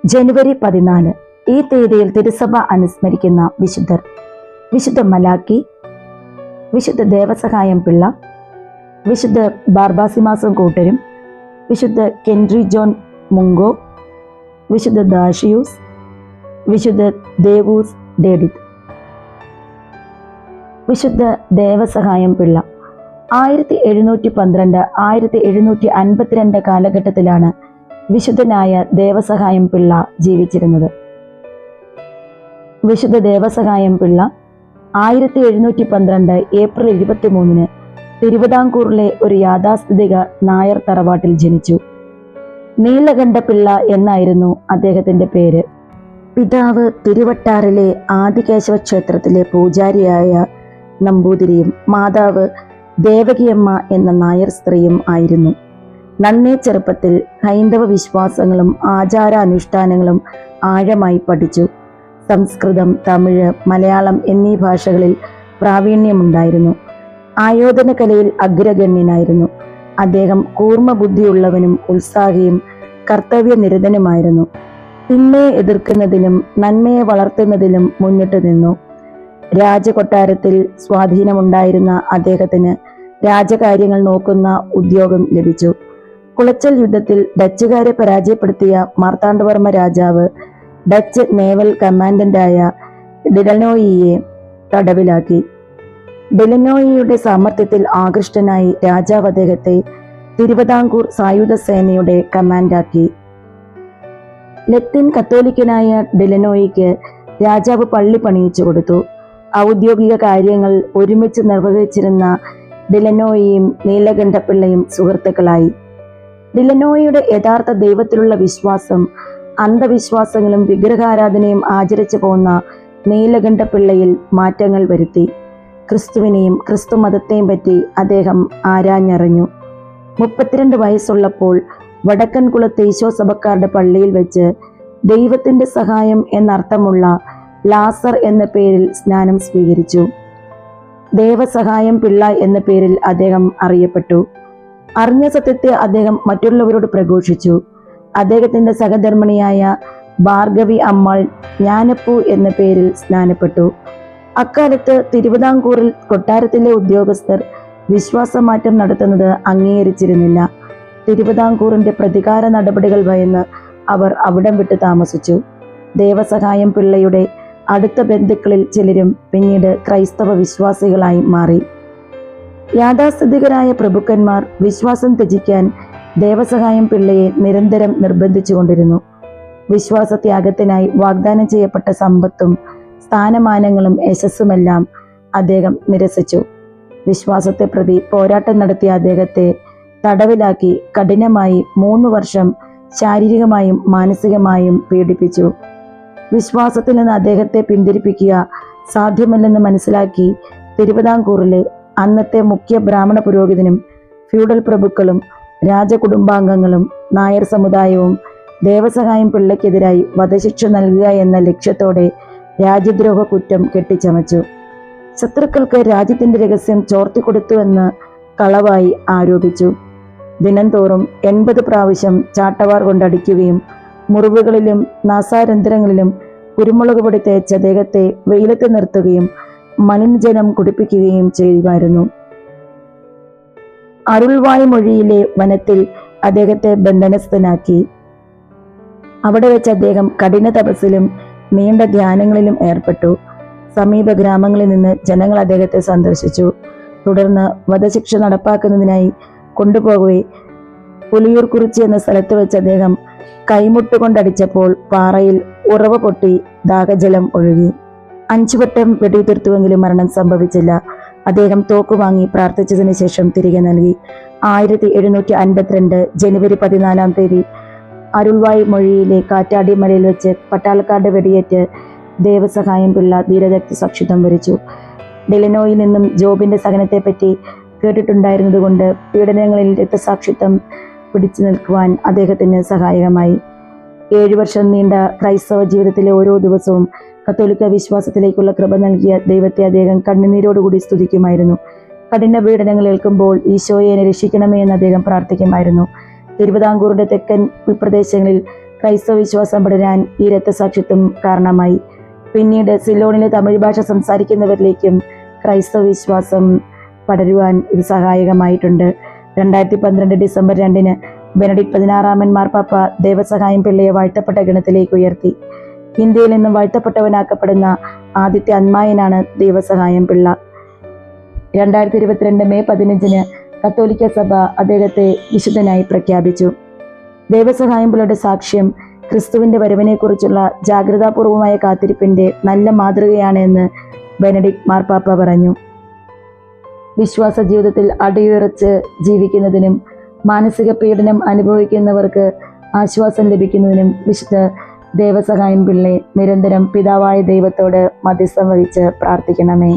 ജനുവരി 14 ഈ തീയതിയിൽ തിരുസഭ അനുസ്മരിക്കുന്ന വിശുദ്ധർ: വിശുദ്ധ മലാക്കി, വിശുദ്ധ ദേവസഹായം പിള്ള, വിശുദ്ധ ബാർബാസിമാസം കൂട്ടരും, വിശുദ്ധ കെൻറി ജോൺ മുങ്കോ, വിശുദ്ധ ദാഷിയൂസ്, വിശുദ്ധ ദേവൂസ് ഡേഡിത്. വിശുദ്ധ ദേവസഹായം പിള്ള 1712 1752 കാലഘട്ടത്തിലാണ് വിശുദ്ധനായ ദേവസഹായം പിള്ള ജീവിച്ചിരുന്നത്. വിശുദ്ധ ദേവസഹായം പിള്ള 1712 ഏപ്രിൽ 23 തിരുവിതാംകൂറിലെ ഒരു യാഥാസ്ഥിതിക നായർ തറവാട്ടിൽ ജനിച്ചു. നീലകണ്ഠപിള്ള എന്നായിരുന്നു അദ്ദേഹത്തിന്റെ പേര്. പിതാവ് തിരുവട്ടാറിലെ ആദികേശവ ക്ഷേത്രത്തിലെ പൂജാരിയായ നമ്പൂതിരിയും മാതാവ് ദേവകിയമ്മ എന്ന നായർ സ്ത്രീയും ആയിരുന്നു. നന്നേ ചെറുപ്പത്തിൽ ഹൈന്ദവ വിശ്വാസങ്ങളും ആചാരാനുഷ്ഠാനങ്ങളും ആഴമായി പഠിച്ചു. സംസ്കൃതം, തമിഴ്, മലയാളം എന്നീ ഭാഷകളിൽ പ്രാവീണ്യമുണ്ടായിരുന്നു. ആയോധന കലയിൽ അഗ്രഗണ്യനായിരുന്നു. അദ്ദേഹം കൂർമ്മ ബുദ്ധിയുള്ളവനും ഉത്സാഹിയും കർത്തവ്യനിരതനുമായിരുന്നു. തിന്മയെ എതിർക്കുന്നതിലും നന്മയെ വളർത്തുന്നതിലും മുന്നിട്ട് നിന്നു. രാജകൊട്ടാരത്തിൽ സ്വാധീനമുണ്ടായിരുന്ന അദ്ദേഹത്തിന് രാജകാര്യങ്ങൾ നോക്കുന്ന ഉദ്യോഗം ലഭിച്ചു. കുളച്ചൽ യുദ്ധത്തിൽ ഡച്ചുകാരെ പരാജയപ്പെടുത്തിയ മാർത്താണ്ഡവർമ്മ രാജാവ് ഡച്ച് നേവൽ കമാൻഡന്റായ ഡിലനോയിയെ തടവിലാക്കി. ഡിലനോയിയുടെ സാമർത്ഥ്യത്തിൽ ആകൃഷ്ടനായി രാജാവ് അദ്ദേഹത്തെ തിരുവിതാംകൂർ സായുധ സേനയുടെ കമാൻഡാക്കി. ലത്തീൻ കത്തോലിക്കനായ ഡിലനോയിക്ക് രാജാവ് പള്ളി പണിയിച്ചു കൊടുത്തു. ഔദ്യോഗിക കാര്യങ്ങൾ ഒരുമിച്ച് നിർവഹിച്ചിരുന്ന ഡിലനോയിയും നീലകണ്ഠപിള്ളയും സുഹൃത്തുക്കളായി. ഡിലനോയിയുടെ യഥാർത്ഥ ദൈവത്തിലുള്ള വിശ്വാസം അന്ധവിശ്വാസങ്ങളും വിഗ്രഹാരാധനയും ആചരിച്ചു പോന്ന നീലകണ്ഠപിള്ളയിൽ മാറ്റങ്ങൾ വരുത്തി. ക്രിസ്തുവിനെയും ക്രിസ്തു മതത്തെയും പറ്റി അദ്ദേഹം ആരാഞ്ഞറിഞ്ഞു. 32 വയസ്സുള്ളപ്പോൾ വടക്കൻകുളത്ത് ഈശോ സഭക്കാരുടെ പള്ളിയിൽ വെച്ച് ദൈവത്തിന്റെ സഹായം എന്നർത്ഥമുള്ള ലാസർ എന്ന പേരിൽ സ്നാനം സ്വീകരിച്ചു. ദേവസഹായം പിള്ള എന്ന പേരിൽ അദ്ദേഹം അറിയപ്പെട്ടു. അറിഞ്ഞ സത്യത്തെ അദ്ദേഹം മറ്റുള്ളവരോട് പ്രഘോഷിച്ചു. അദ്ദേഹത്തിന്റെ സഹധർമ്മിണിയായ ഭാർഗവി അമ്മാൾ ജ്ഞാനപ്പൂ എന്ന പേരിൽ സ്നാനപ്പെട്ടു. അക്കാലത്ത് തിരുവിതാംകൂറിൽ കൊട്ടാരത്തിലെ ഉദ്യോഗസ്ഥർ വിശ്വാസമാറ്റം നടത്തുന്നത് അംഗീകരിച്ചിരുന്നില്ല. തിരുവിതാംകൂറിന്റെ പ്രതികാര നടപടികൾ ഭയന്ന് അവർ അവിടം വിട്ട് താമസിച്ചു. ദേവസഹായം പിള്ളയുടെ അടുത്ത ബന്ധുക്കളിൽ ചിലരും പിന്നീട് ക്രൈസ്തവ വിശ്വാസികളായി മാറി. യാഥാസ്ഥിതികരായ പ്രഭുക്കന്മാർ വിശ്വാസം ത്യജിക്കാൻ ദേവസഹായം പിള്ളയെ നിരന്തരം നിർബന്ധിച്ചുകൊണ്ടിരുന്നു. വിശ്വാസത്യാഗത്തിനായി വാഗ്ദാനം ചെയ്യപ്പെട്ട സമ്പത്തും സ്ഥാനമാനങ്ങളും യശസ്സുമെല്ലാം അദ്ദേഹം നിരസിച്ചു. വിശ്വാസത്തെ പ്രതി പോരാട്ടം നടത്തിയ അദ്ദേഹത്തെ തടവിലാക്കി കഠിനമായി 3 വർഷം ശാരീരികമായും മാനസികമായും പീഡിപ്പിച്ചു. വിശ്വാസത്തിൽ നിന്ന് അദ്ദേഹത്തെ പിന്തിരിപ്പിക്കുക സാധ്യമല്ലെന്ന് മനസ്സിലാക്കി തിരുവിതാംകൂറിലെ അന്നത്തെ മുഖ്യ ബ്രാഹ്മണ പുരോഹിതനും ഫ്യൂഡൽ പ്രഭുക്കളും രാജകുടുംബാംഗങ്ങളും നായർ സമുദായവും ദേവസഹായം പിള്ളയ്ക്കെതിരായി വധശിക്ഷ നൽകുക എന്ന ലക്ഷ്യത്തോടെ രാജ്യദ്രോഹ കുറ്റം കെട്ടിച്ചമച്ചു. ശത്രുക്കൾക്ക് രാജ്യത്തിന്റെ രഹസ്യം ചോർത്തിക്കൊടുത്തുവെന്ന് കളവായി ആരോപിച്ചു. ദിനംതോറും 80 പ്രാവശ്യം ചാട്ടവാർ കൊണ്ടടിക്കുകയും മുറിവുകളിലും നാസാരന്ധ്രങ്ങളിലും കുരുമുളക് പൊടി തേച്ച് അദ്ദേഹത്തെ വെയിലത്ത് നിർത്തുകയും മലിനജലം കുടിപ്പിക്കുകയും ചെയ്യുമായിരുന്നു. അരുൾവായ്മൊഴിയിലെ വനത്തിൽ അദ്ദേഹത്തെ ബന്ധനസ്ഥനാക്കി. അവിടെ വെച്ച് അദ്ദേഹം കഠിന തപസ്സിലും നീണ്ട ധ്യാനങ്ങളിലും ഏർപ്പെട്ടു. സമീപ ഗ്രാമങ്ങളിൽ നിന്ന് ജനങ്ങൾ അദ്ദേഹത്തെ സന്ദർശിച്ചു. തുടർന്ന് വധശിക്ഷ നടപ്പാക്കുന്നതിനായി കൊണ്ടുപോകവേ പുലിയൂർക്കുറിച്ചി എന്ന സ്ഥലത്ത് വെച്ച് അദ്ദേഹം കൈമുട്ടുകൊണ്ടടിച്ചപ്പോൾ പാറയിൽ ഉറവ പൊട്ടി ദാഹജലം ഒഴുകി. 5 വട്ടം വെടിയുതിർത്തുവെങ്കിലും മരണം സംഭവിച്ചില്ല. അദ്ദേഹം തോക്ക് വാങ്ങി പ്രാർത്ഥിച്ചതിന് ശേഷം തിരികെ നൽകി. 1752 ജനുവരി 14 അരുൾവായ് മൊഴിയിലെ കാറ്റാടി മലയിൽ വെച്ച് പട്ടാളക്കാരുടെ വെടിയേറ്റ് ദേവസഹായം പിള്ള ധീരരക്തസാക്ഷിത്വം വരിച്ചു. ഡിലനോയിൽ നിന്നും ജോബിന്റെ സഹനത്തെപ്പറ്റി കേട്ടിട്ടുണ്ടായിരുന്നതുകൊണ്ട് പീഡനങ്ങളിൽ രക്തസാക്ഷിത്വം പിടിച്ചു നിൽക്കുവാൻ അദ്ദേഹത്തിന് സഹായകമായി. 7 വർഷം നീണ്ട ക്രൈസ്തവ ജീവിതത്തിലെ ഓരോ ദിവസവും കത്തോലിക്ക വിശ്വാസത്തിലേക്കുള്ള കൃപ നൽകിയ ദൈവത്തെ അദ്ദേഹം കണ്ണുനീരോടുകൂടി സ്തുതിക്കുമായിരുന്നു. കഠിന പീഡനങ്ങൾ ഏൽക്കുമ്പോൾ ഈശോയെ എന്നെ രക്ഷിക്കണമേ എന്ന് അദ്ദേഹം പ്രാർത്ഥിക്കുമായിരുന്നു. തിരുവിതാംകൂറിന്റെ തെക്കൻ ഉൾപ്രദേശങ്ങളിൽ ക്രൈസ്തവ വിശ്വാസം പടരാൻ ഈ രക്തസാക്ഷിത്വം കാരണമായി. പിന്നീട് സിലോണിലെ തമിഴ് ഭാഷ സംസാരിക്കുന്നവരിലേക്കും ക്രൈസ്തവ വിശ്വാസം പടരുവാൻ ഇത് സഹായകമായിട്ടുണ്ട്. 2012 ഡിസംബർ 2 ബെനഡിക്ട് 16 മാർപ്പാപ്പ ദേവസഹായം പിള്ളയെ വാഴ്ത്തപ്പെട്ട ഗണത്തിലേക്ക് ഉയർത്തി. ഇന്ത്യയിൽ നിന്നും വാഴ്ത്തപ്പെട്ടവനാക്കപ്പെടുന്ന ആദ്യത്തെ അന്മായനാണ് ദേവസഹായം പിള്ള. 2022 മെയ് 15 കത്തോലിക്ക സഭ അദ്ദേഹത്തെ വിശുദ്ധനായി പ്രഖ്യാപിച്ചു. ദേവസഹായം പിള്ളയുടെ സാക്ഷ്യം ക്രിസ്തുവിന്റെ വരവിനെക്കുറിച്ചുള്ള ജാഗ്രതാപൂർവമായ കാത്തിരിപ്പിന്റെ നല്ല മാതൃകയാണ് എന്ന് ബെനഡിക്ട് മാർപ്പാപ്പ പറഞ്ഞു. വിശ്വാസ ജീവിതത്തിൽ അടിയുറച്ച് ജീവിക്കുന്നതിനും മാനസിക പീഡനം അനുഭവിക്കുന്നവർക്ക് ആശ്വാസം ലഭിക്കുന്നതിനും വിശുദ്ധ ദേവസഹായം പിള്ളയെ നിരന്തരം പിതാവായ ദൈവത്തോട് മധ്യസ്ഥം വഹിച്ച് പ്രാർത്ഥിക്കണമേ.